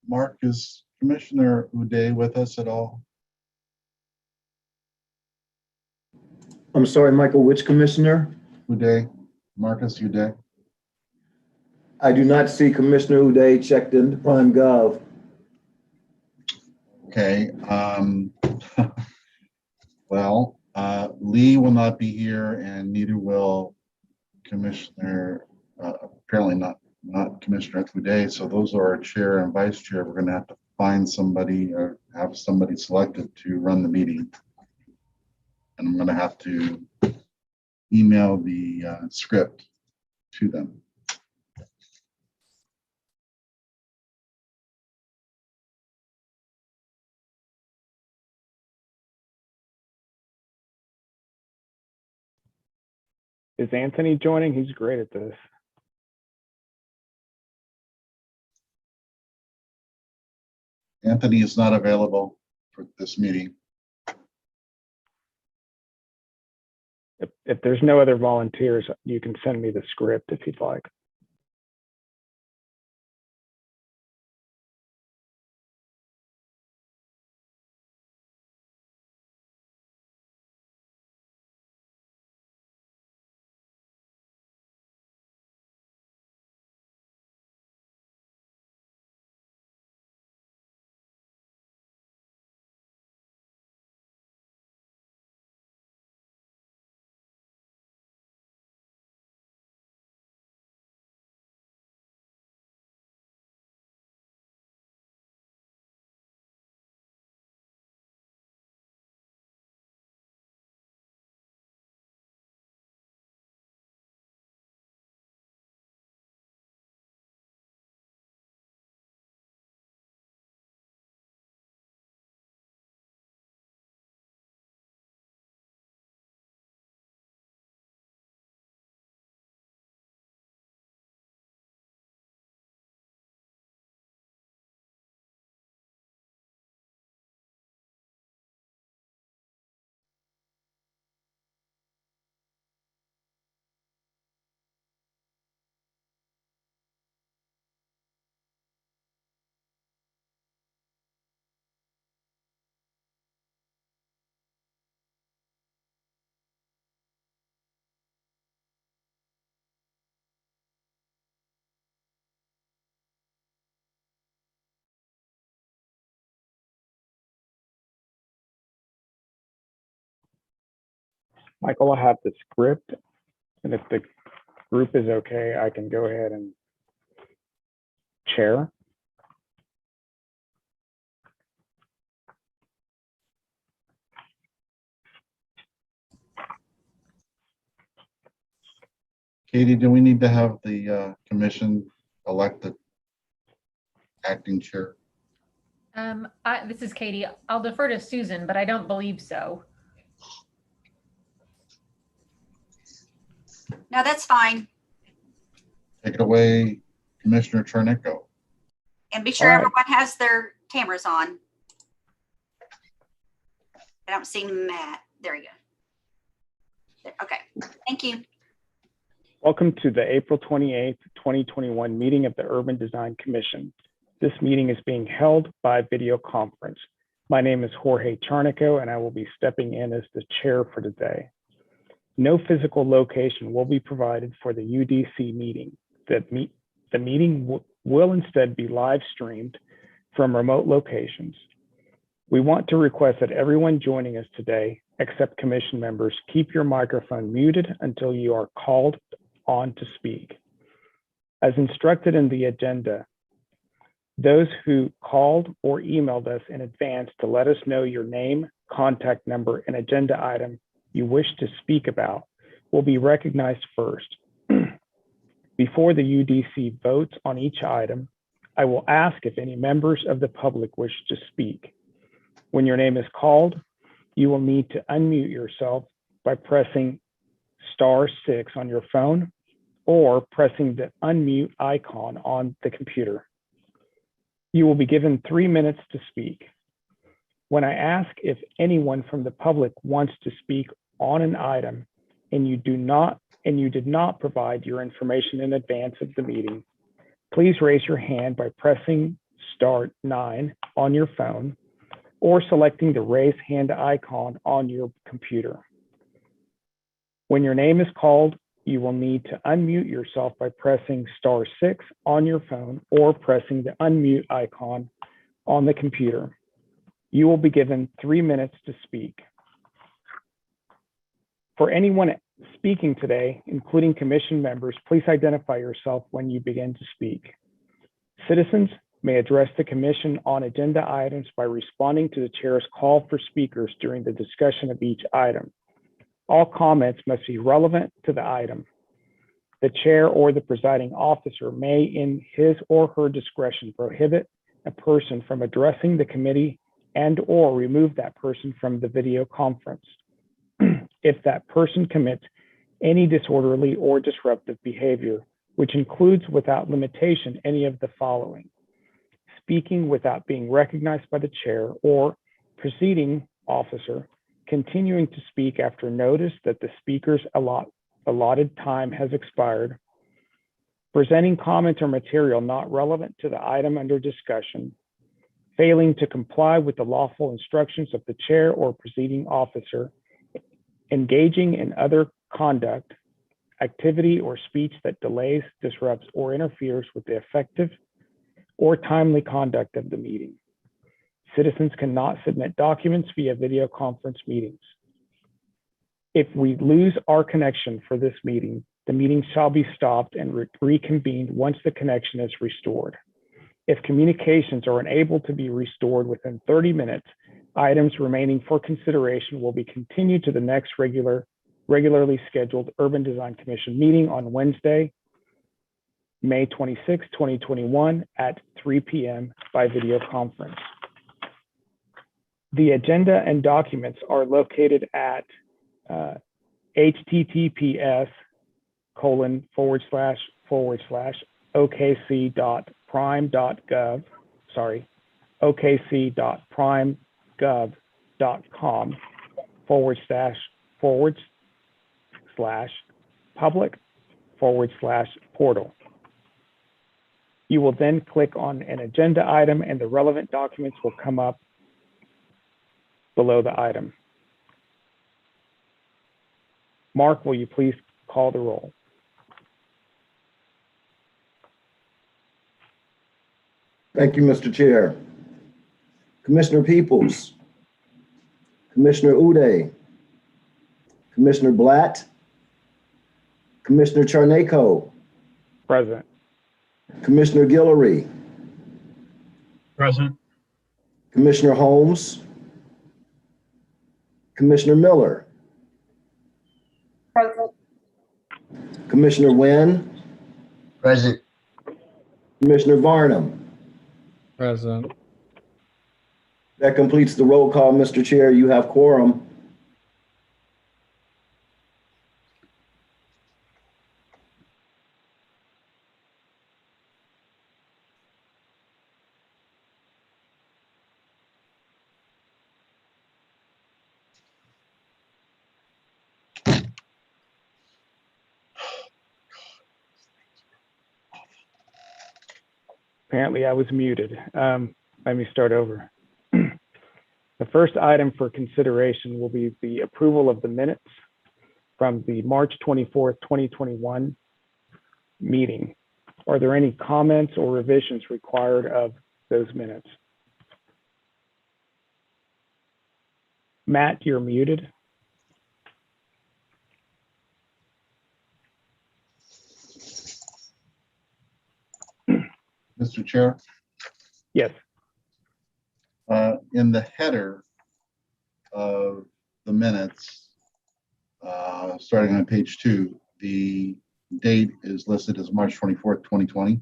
Mark, is Commissioner Uday with us at all? I'm sorry, Michael, which commissioner? Uday, Marcus Uday. I do not see Commissioner Uday checked into Prime Gov. Okay. Well, Lee will not be here, and neither will Commissioner. Apparently not Commissioner Uday. So those are our chair and vice chair. We're going to have to find somebody or have somebody selected to run the meeting, and I'm going to have to email the script to them. Is Anthony joining? He's great at this. Anthony is not available for this meeting. If there's no other volunteers, you can send me the script if you'd like. Michael, I have the script, and if the group is okay, I can go ahead and chair. Katie, do we need to have the commission elect the acting chair? This is Katie. I'll defer to Susan, but I don't believe so. No, that's fine. Take it away, Commissioner Charnicko. And be sure All right. everyone has their cameras on. I don't see Matt. There you go. There, okay, thank you. Welcome to the April 28th, 2021 meeting of the Urban Design Commission. This meeting is being held by video conference. My name is Jorge Charnicko, and I will be stepping in as the chair for today. No physical location will be provided for the UDC meeting. The meeting will instead be live streamed from remote locations. We want to request that everyone joining us today, except commission members, keep your microphone muted until you are called on to speak. As instructed in the agenda, those who called or emailed us in advance to let us know your name, contact number, and agenda item you wish to speak about will be recognized first. Before the UDC votes on each item, I will ask if any members of the public wish to speak. When your name is called, you will need to unmute yourself by pressing *6 on your phone or pressing the unmute icon on the computer. You will be given 3 minutes to speak. When I ask if anyone from the public wants to speak on an item and you did not provide your information in advance of the meeting, please raise your hand by pressing *9 on your phone or selecting the raise hand icon on your computer. When your name is called, you will need to unmute yourself by pressing *6 on your phone or pressing the unmute icon on the computer. You will be given 3 minutes to speak. For anyone speaking today, including commission members, please identify yourself when you begin to speak. Citizens may address the commission on agenda items by responding to the chair's call for speakers during the discussion of each item. All comments must be relevant to the item. The chair or the presiding officer may, in his or her discretion, prohibit a person from addressing the committee and/or remove that person from the video conference if that person commits any disorderly or disruptive behavior, which includes without limitation any of the following: speaking without being recognized by the chair or preceding officer, continuing to speak after notice that the speaker's allotted time has expired, presenting comments or material not relevant to the item under discussion, failing to comply with the lawful instructions of the chair or preceding officer, engaging in other conduct, activity, or speech that delays, disrupts, or interferes with the effective or timely conduct of the meeting. Citizens cannot submit documents via video conference meetings. If we lose our connection for this meeting, the meeting shall be stopped and reconvened once the connection is restored. If communications are unable to be restored within 30 minutes, items remaining for consideration will be continued to the next regularly scheduled Urban Design Commission meeting on Wednesday, May 26, 2021 at 3 p.m. by video conference. The agenda and documents are located at https://okc.prime.gov, okc.primegov.com/public/portal. You will then click on an agenda item and the relevant documents will come up below the item. Mark, will you please call the roll? Thank you, Mr. Chair. Commissioner Peoples, Commissioner Uday, Commissioner Blatt, Commissioner Charnako, Present. Commissioner Guillory, Present. Commissioner Holmes, Commissioner Miller, Present. Commissioner Wynn, Present. Commissioner Varnum. Present. That completes the roll call, Mr. Chair. You have quorum. Apparently I was muted. Let me start over. The first item for consideration will be the approval of the minutes from the March 24th, 2021 meeting. Are there any comments or revisions required of those minutes? Matt, you're muted. Mr. Chair, Yes. in the header of the minutes, starting on page 2, the date is listed as March 24th, 2020.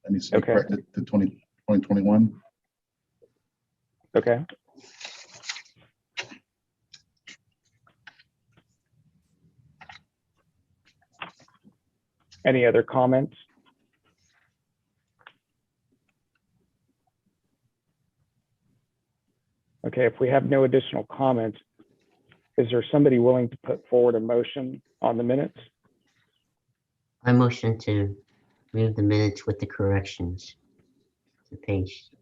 That needs to be Okay. corrected to 2021. Okay. Any other comments? Okay, if we have no additional comments, is there somebody willing to put forward a motion on the minutes? I motion to move the minutes with the corrections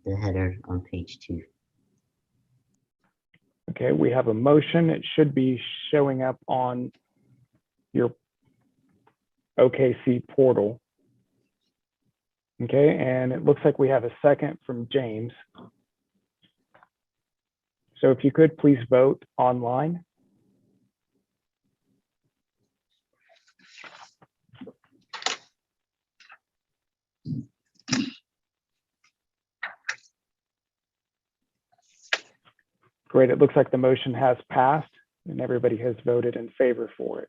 the header on page 2. Okay, we have a motion. It should be showing up on your OKC portal. Okay, and it looks like we have a second from James. So if you could please vote online. Great, it looks like the motion has passed and everybody has voted in favor for it.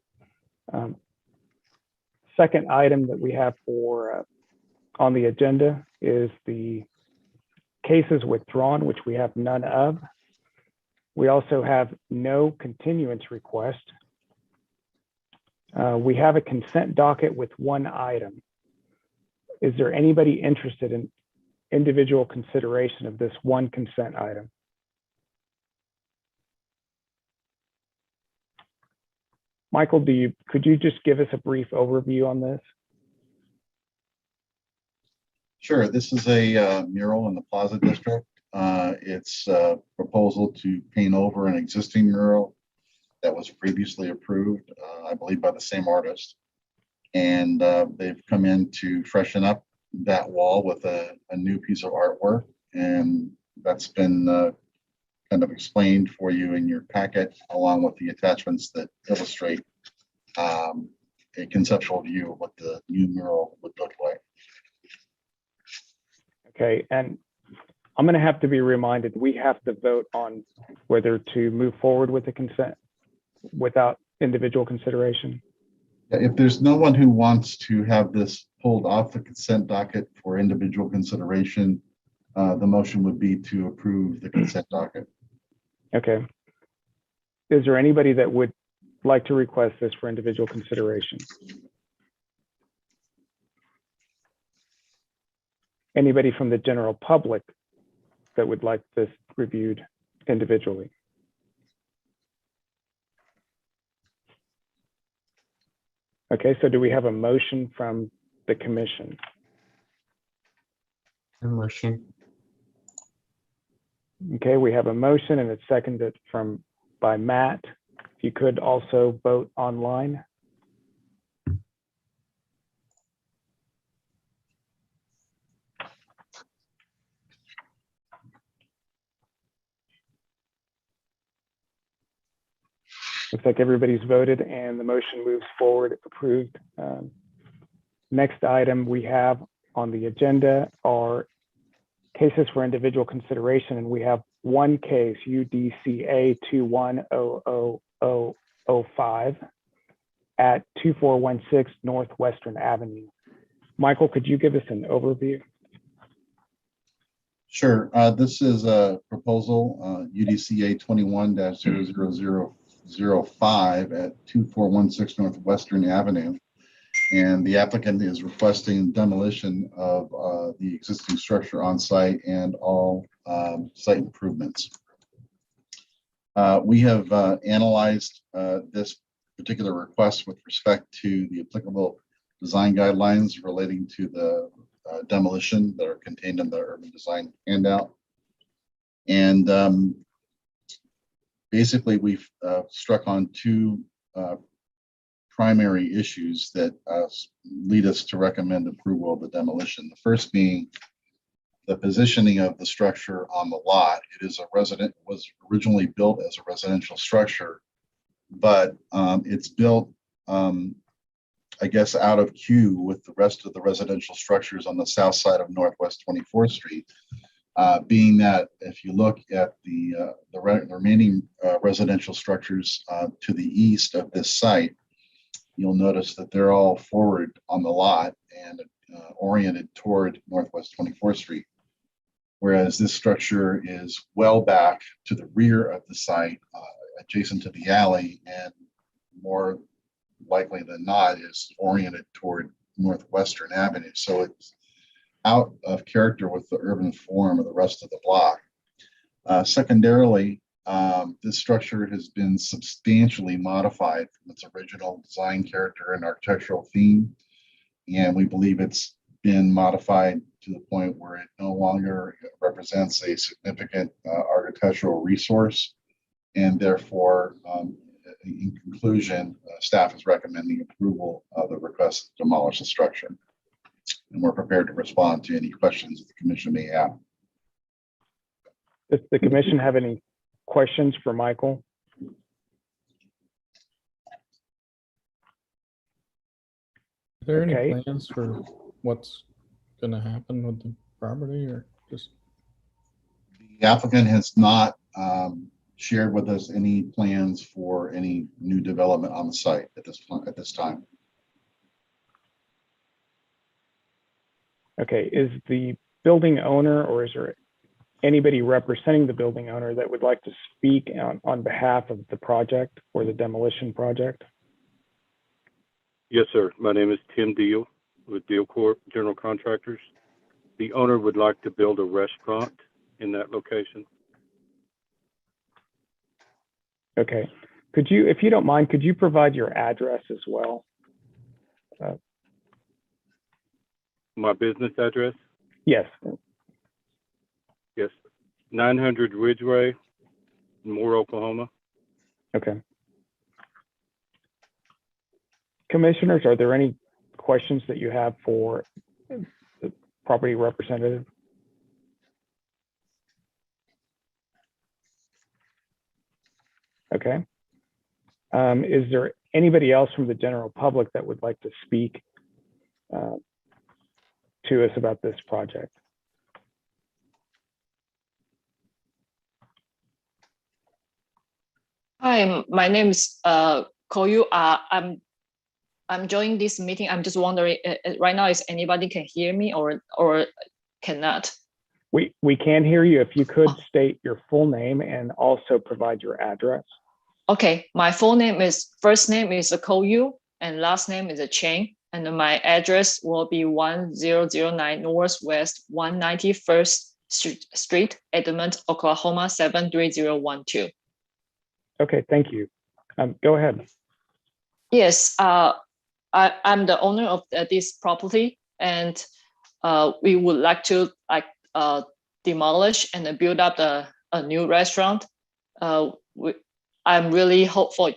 Second item that we have for on the agenda is the cases withdrawn, which we have none of. We also have no continuance request. We have a consent docket with one item. Is there anybody interested in individual consideration of this one consent item? Michael, could you just give us a brief overview on this? Sure. This is a mural in the Plaza District. It's a proposal to paint over an existing mural that was previously approved, I believe, by the same artist. And they've come in to freshen up that wall with a new piece of artwork. And that's been kind of explained for you in your packet, along with the attachments that illustrate a conceptual view of what the new mural would look like. Okay, and I'm going to have to be reminded, we have to vote on whether to move forward with the consent without individual consideration. If there's no one who wants to have this pulled off the consent docket for individual consideration, the motion would be to approve the consent docket. Okay. Is there anybody that would like to request this for individual consideration? Anybody from the general public that would like this reviewed individually? Okay, so do we have a motion from the commission? A motion. Okay, we have a motion and it's seconded by Matt. If you could also vote online. Looks like everybody's voted and the motion moves forward, approved. Next item we have on the agenda are cases for individual consideration, and we have one case, UDCA 210005 at 2416 Northwestern Avenue. Michael, could you give us an overview? Sure. This is a proposal, UDCA 21-00005 at 2416 Northwestern Avenue. And the applicant is requesting demolition of the existing structure on site and all site improvements. We have analyzed this particular request with respect to the applicable design guidelines relating to the demolition that are contained in the urban design handout. And basically, we've struck on two primary issues that lead us to recommend approval of the demolition. The first being the positioning of the structure on the lot. It is was originally built as a residential structure, but it's built, I guess, out of queue with the rest of the residential structures on the south side of Northwest 24th Street. Being that if you look at the remaining residential structures to the east of this site, you'll notice that they're all forward on the lot and oriented toward Northwest 24th Street. Whereas this structure is well back to the rear of the site, adjacent to the alley, and more likely than not is oriented toward Northwestern Avenue. So it's out of character with the urban form of the rest of the block. Secondarily, this structure has been substantially modified from its original design character and architectural theme, and we believe it's been modified to the point where it no longer represents a significant architectural resource. And therefore, in conclusion, staff is recommending approval of the request to demolish the structure. And we're prepared to respond to any questions that the commission may have. Does the commission have any questions for Michael? Are there Okay. any plans for what's gonna happen with the property or just? The applicant has not shared with us any plans for any new development on the site at this time. Okay, is the building owner or is there anybody representing the building owner that would like to speak on behalf of the project or the demolition project? Yes, sir. My name is Tim Deal with Deal Corp General Contractors. The owner would like to build a restaurant in that location. Okay, could you, if you don't mind, could you provide your address as well? My business address? Yes, Yes. 900 Ridgeway, Moore, Oklahoma. okay. Commissioners, are there any questions that you have for the property representative? Okay. Is there anybody else from the general public that would like to speak to us about this project? Hi, my name is Koyu. I'm joining this meeting. I'm just wondering right now, is anybody can hear me or cannot? We can hear you. If you could state your full name and also provide your address. Okay, my first name is Koyu and last name is Cheng, and my address will be 1009 Northwest 191st Street, Edmond, Oklahoma 73012. Okay, thank you. Go ahead. Yes, I'm the owner of this property, and we would like to demolish and build up a new restaurant. I'm really hopeful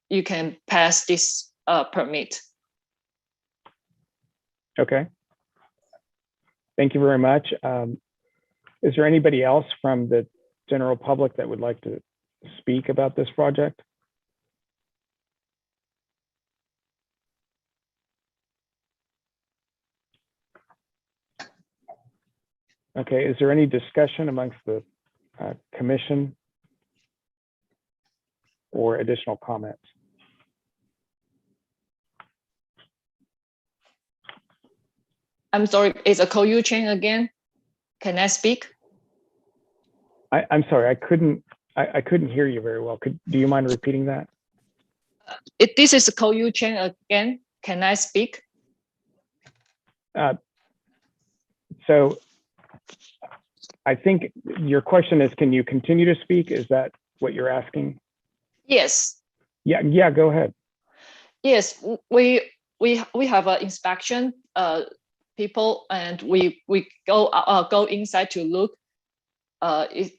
you can pass this permit. Okay. Thank you very much. Is there anybody else from the general public that would like to speak about this project? Okay, is there any discussion amongst the commission or additional comments? I'm sorry, it's a Koyu Cheng again. Can I speak? I'm sorry, I couldn't hear you very well. Do you mind repeating that? This is Koyu Cheng again. Can I speak? So I think your question is, can you continue to speak? Is that what you're asking? Yes. Yeah, go ahead. Yes, we have an inspection people, and we go inside to look.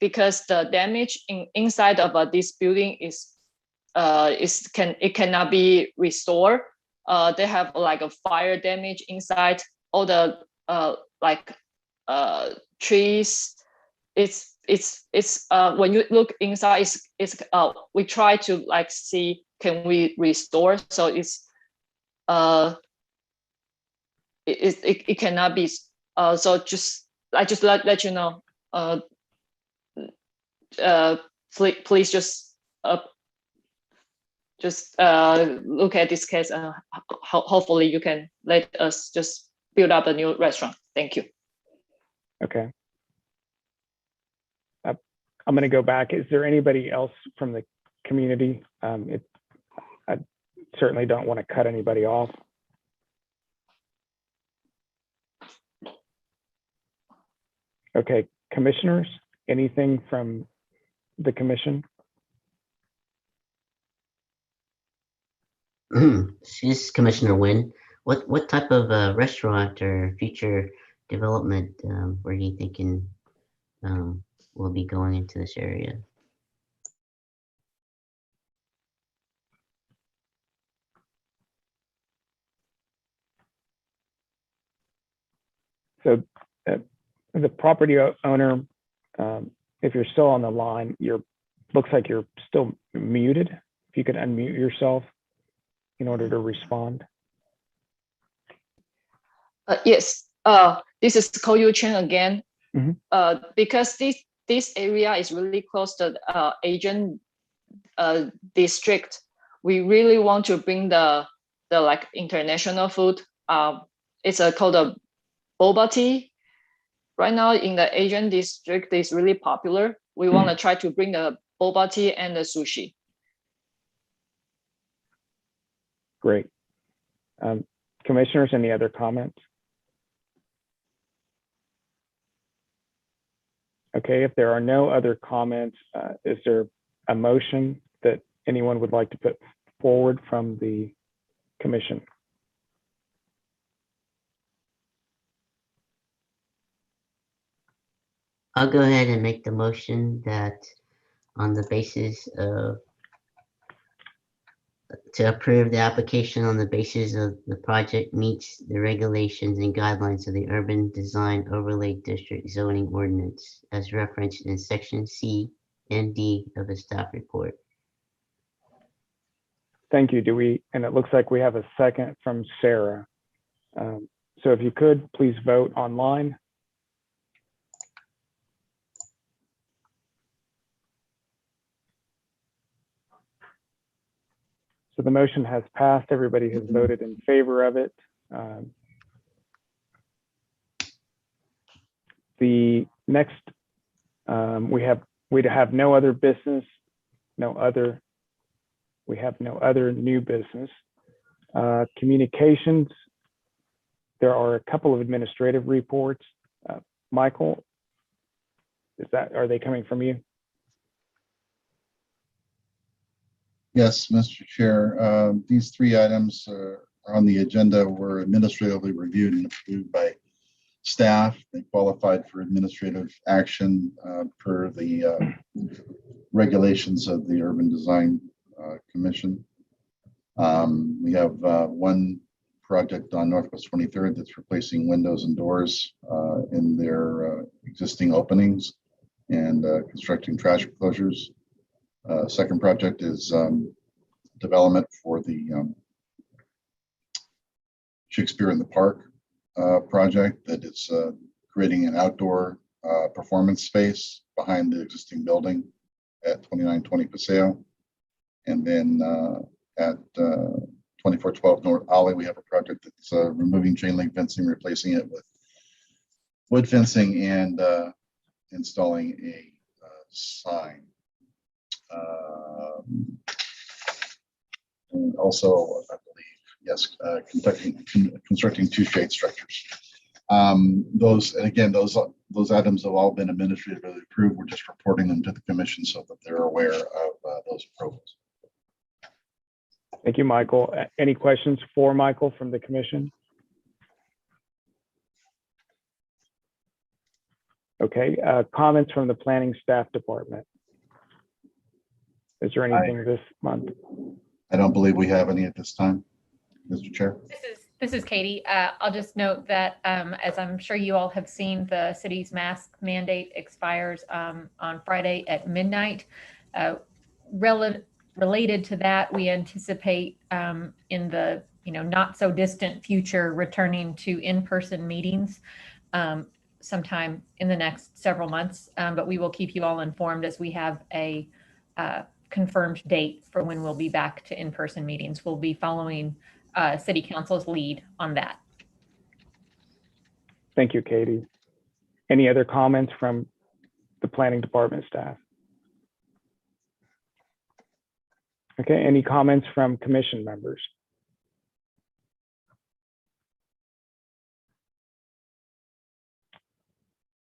Because the damage inside of this building it cannot be restored. They have like a fire damage inside. All the trees. It's when you look inside, we try to see can we restore. So it cannot be. So I just let you know. Please just look at this case, and hopefully you can let us just build up a new restaurant. Thank you. Okay. I'm going to go back. Is there anybody else from the community? I certainly don't want to cut anybody off. Okay, commissioners, anything from the commission? This is Commissioner Nguyen. What type of restaurant or future development were you thinking will be going into this area? So the property owner, if you're still on the line, looks like you're still muted. If you could unmute yourself in order to respond. Yes, this is Koyu Chen again. Mhm. Because this area is really close to Asian district, we really want to bring the like international food. It's called a boba tea. Right now in the Asian district is really popular. We want to try to bring the boba tea and the sushi. Great. Commissioners, any other comments? Okay, if there are no other comments, is there a motion that anyone would like to put forward from the commission? I'll go ahead and make the motion that on the basis of to approve the application on the basis of the project meets the regulations and guidelines of the Urban Design Overlay District zoning ordinance as referenced in section C and D of the staff report. Thank you. And it looks like we have a second from Sarah. So if you could, please vote online. So the motion has passed. Everybody has voted in favor of it. The next, we have no other business, we have no other new business. Communications, there are a couple of administrative reports. Michael, are they coming from you? Yes, Mr. Chair. These three items are on the agenda were administratively reviewed and approved by staff. They qualified for administrative action per the regulations of the Urban Design Commission. We have one project on Northwest 23rd that's replacing windows and doors in their existing openings and constructing trash enclosures. Second project is development for the Shakespeare in the Park project that is creating an outdoor performance space behind the existing building at 2920 Paseo. And then at 2412 North Ollie, we have a project that's removing chain link fencing, replacing it with wood fencing, and installing a sign. And also, I believe, yes, constructing two shade structures. Those items have all been administratively approved. We're just reporting them to the commission so that they're aware of those approvals. Thank you, Michael. Any questions for Michael from the commission? Okay, comments from the planning staff department. Is there anything this month? I don't believe we have any at this time, Mr. Chair. This is Katie. I'll just note that as I'm sure you all have seen, the city's mask mandate expires on Friday at midnight. Related to that, we anticipate in the not so distant future returning to in-person meetings sometime in the next several months. But we will keep you all informed as we have a confirmed date for when we'll be back to in-person meetings. We'll be following City Council's lead on that. Thank you, Katie. Any other comments from the planning department staff? Okay, any comments from commission members?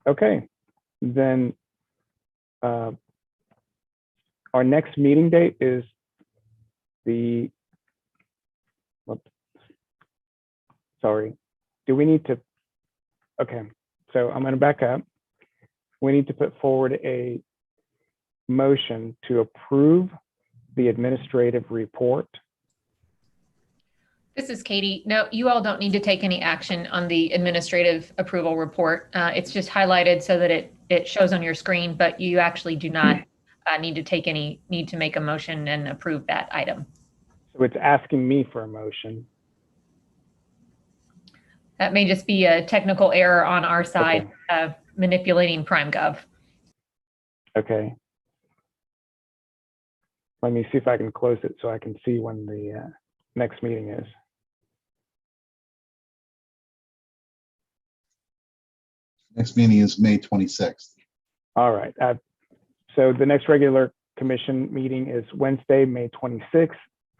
Okay, then our next meeting date is sorry. Do we need to, okay, so I'm gonna back up. We need to put forward a motion to approve the administrative report. This is Katie. No, you all don't need to take any action on the administrative approval report. It's just highlighted so that it shows on your screen, but you actually do not need to make a motion and approve that item. So it's asking me for a motion. That may just be a technical error on our side of manipulating PrimeGov. Okay. Let me see if I can close it so I can see when the next meeting is. Next meeting is May 26th. All right. So the next regular commission meeting is Wednesday, May 26th.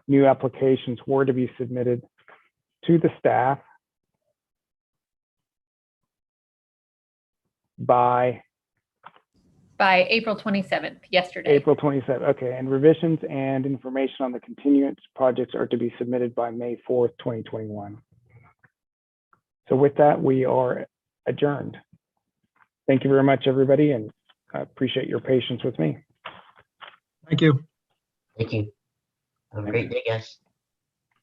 New applications were to be submitted to the staff by April 27th, yesterday. April 27th. Okay. And revisions and information on the continuance projects are to be submitted by May 4th, 2021. So with that, we are adjourned. Thank you very much, everybody, and I appreciate your patience with me. Thank you. Thank you. Have a great day, guys.